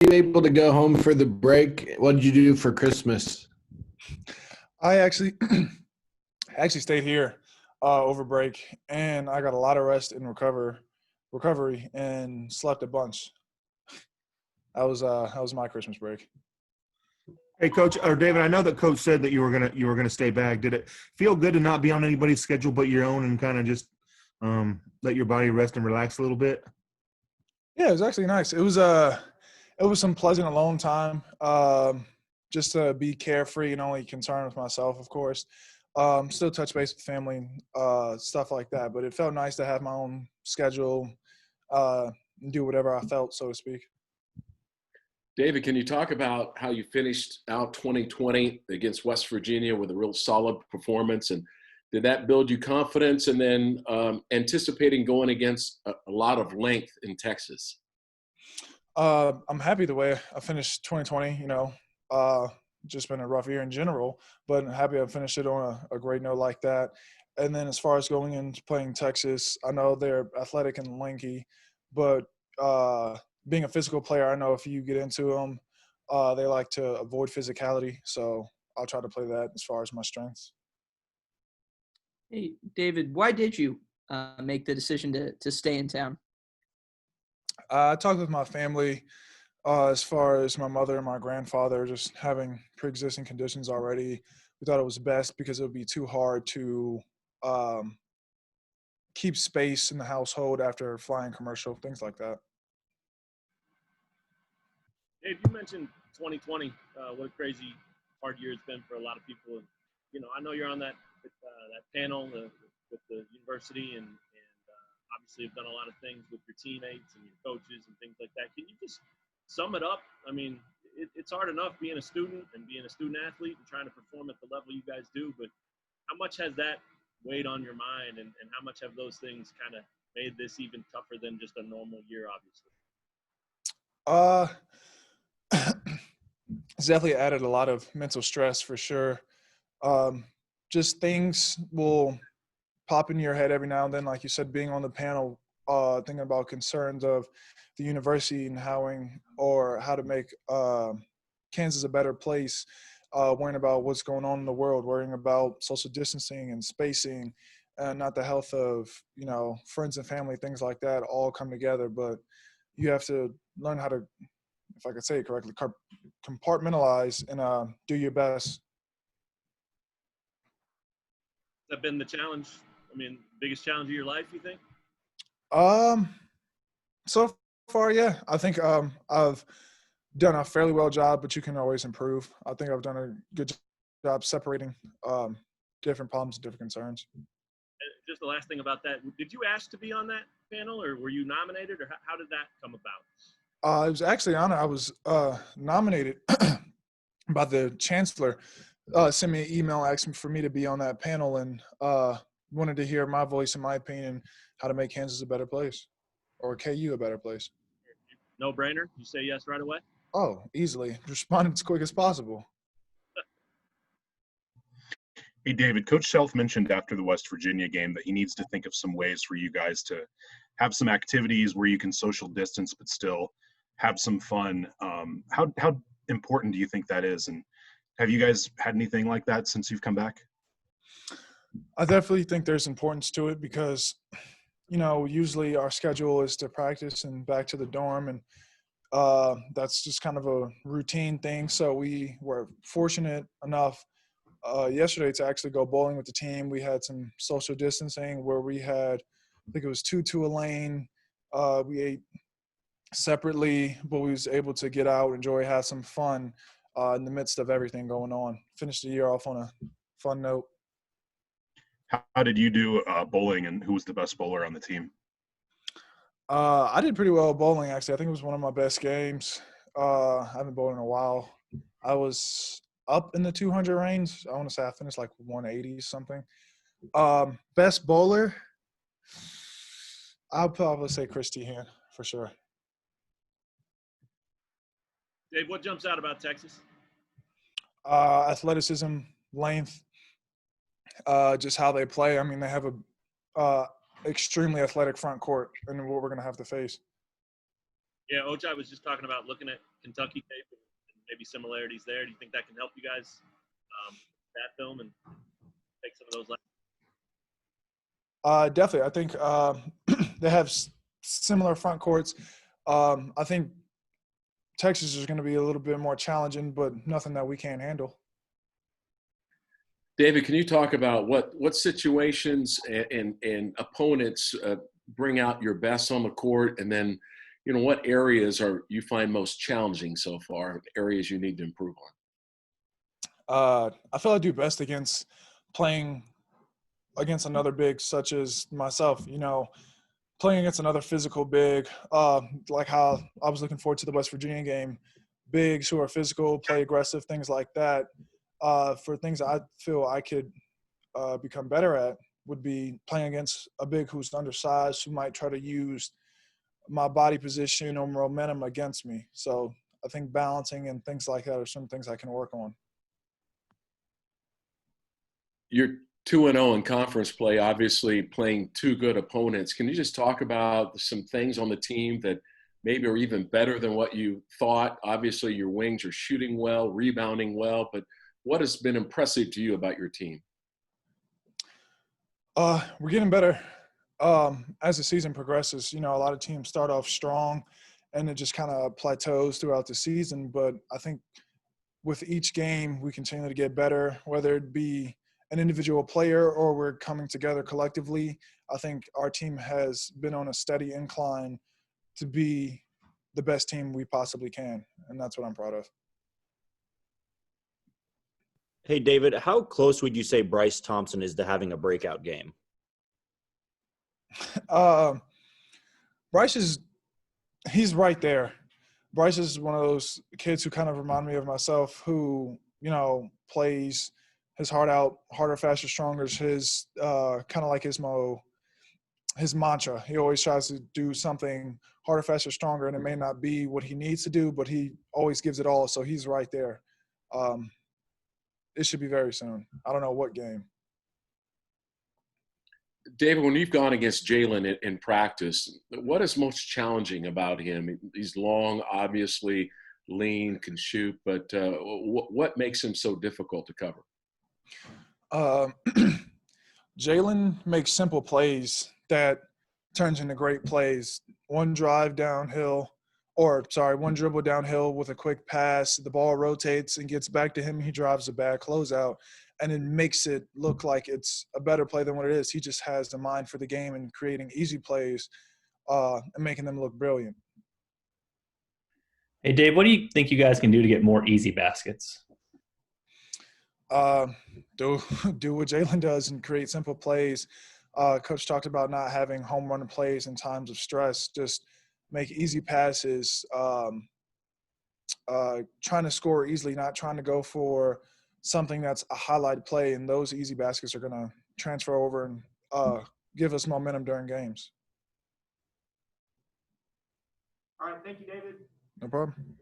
you able to go home for the break? What did you do for Christmas? I actually actually stayed here over break, and I got a lot of rest and recovery, and slept a bunch. That was my Christmas break. Hey, Coach or David, I know that Coach said that you were gonna stay back. Did it feel good to not be on anybody's schedule but your own and kind of just let your body rest and relax a little bit? Yeah, it was actually nice. It was some pleasant alone time. Just to be carefree and only concerned with myself, of course. Still touch base with family, stuff like that. But it felt nice to have my own schedule, and do whatever I felt, so to speak. David, can you talk about how you finished out 2020 against West Virginia with a real solid performance? And did that build you confidence? And then anticipating going against a lot of length in Texas? I'm happy the way I finished 2020. Just been a rough year in general, but I'm happy I finished it on a great note like that. And then as far as going into playing Texas, I know they're athletic and lanky, but being a physical player, I know if you get into them, they like to avoid physicality. So I'll try to play that as far as my strengths. Hey, David, why did you make the decision to stay in town? I talked with my family as far as my mother and my grandfather just having pre-existing conditions already. We thought it was best because it would be too hard to um, keep space in the household after flying commercial, things like that. Dave, you mentioned 2020. What a crazy hard year it's been for a lot of people. And, I know you're on that panel with the university, and obviously have done a lot of things with your teammates and your coaches and things like that. Can you just sum it up? I mean, it's hard enough being a student and being a student athlete and trying to perform at the level you guys do, but how much has that weighed on your mind, and how much have those things kind of made this even tougher than just a normal year, obviously? Uh, it's definitely added a lot of mental stress for sure. Um, just things will pop into your head every now and then, like you said, being on the panel, thinking about concerns of the university and how to make Kansas a better place, worrying about what's going on in the world, worrying about social distancing and spacing, and not the health of friends and family, things like that, all come together. But you have to learn how to, if I could say it correctly, compartmentalize and do your best. Has that been the challenge? I mean, biggest challenge of your life, you think? Um, so far, yeah, I think I've done a fairly well job, but you can always improve. I think I've done a good job separating different problems and different concerns. And just the last thing about that, did you ask to be on that panel, or were you nominated, or how did that come about? It was actually an honor. I was nominated by the chancellor. Sent me an email asking for me to be on that panel, and wanted to hear my voice and my opinion how to make Kansas a better place, or KU a better place. No brainer? You say yes right away? Oh, easily. Responded as quick as possible. Hey, David, Coach Self mentioned after the West Virginia game that he needs to think of some ways for you guys to have some activities where you can social distance but still have some fun. How important do you think that is? And have you guys had anything like that since you've come back? I definitely think there's importance to it because, usually our schedule is to practice and back to the dorm, and that's just kind of a routine thing. So we were fortunate enough yesterday to actually go bowling with the team. We had some social distancing where we had, I think it was two a lane. We ate separately, but we was able to get out, enjoy, have some fun in the midst of everything going on. Finished the year off on a fun note. How did you do bowling, and who was the best bowler on the team? I did pretty well bowling, actually. I think it was one of my best games. I haven't bowled in a while. I was up in the 200 range. I want to say I finished like 180 something. Best bowler, I'll probably say Chris Tehan for sure. Dave, what jumps out about Texas? Athleticism, length, just how they play. I mean, they have a extremely athletic front court, and what we're going to have to face. Yeah, Ochai was just talking about looking at Kentucky tape and maybe similarities there. Do you think that can help you guys that film and take some of those lessons? Definitely. I think they have similar front courts. I think Texas is going to be a little bit more challenging, but nothing that we can't handle. David, can you talk about what situations and opponents bring out your best on the court, and then, you know, what areas are you find most challenging so far, areas you need to improve on? I feel I do best against playing against another big such as myself, you know, playing against another physical big, like how I was looking forward to the West Virginia game, bigs who are physical, play aggressive, things like that. For things I feel I could become better at would be playing against a big who's undersized, who might try to use my body position or momentum against me. So I think balancing and things like that are some things I can work on. You're 2-0 in conference play, obviously playing two good opponents. Can you just talk about some things on the team that maybe are even better than what you thought? Obviously, your wings are shooting well, rebounding well, but what has been impressive to you about your team? We're getting better as the season progresses. You know, a lot of teams start off strong and it just kind of plateaus throughout the season. But I think with each game, we continue to get better, whether it be an individual player or we're coming together collectively. I think our team has been on a steady incline to be the best team we possibly can, and that's what I'm proud of. Hey, David, how close would you say Bryce Thompson is to having a breakout game? Bryce he's right there. Bryce is one of those kids who kind of remind me of myself, who, you know, plays his heart out, harder, faster, stronger is his kind of like his mantra. He always tries to do something harder, faster, stronger, and it may not be what he needs to do, but he always gives it all. So he's right there. It should be very soon. I don't know what game. David, when you've gone against Jalen in practice, what is most challenging about him? He's long, obviously lean, can shoot, but what makes him so difficult to cover? Jalen makes simple plays that turns into great plays. One dribble downhill with a quick pass. The ball rotates and gets back to him. He drives a bad closeout, and it makes it look like it's a better play than what it is. He just has the mind for the game and creating easy plays and making them look brilliant. Hey, Dave, what do you think you guys can do to get more easy baskets? Do what Jalen does and create simple plays. Coach talked about not having home run plays in times of stress. Just make easy passes, trying to score easily, not trying to go for something that's a highlight play. And those easy baskets are going to transfer over and give us momentum during games. All right. Thank you, David. No problem.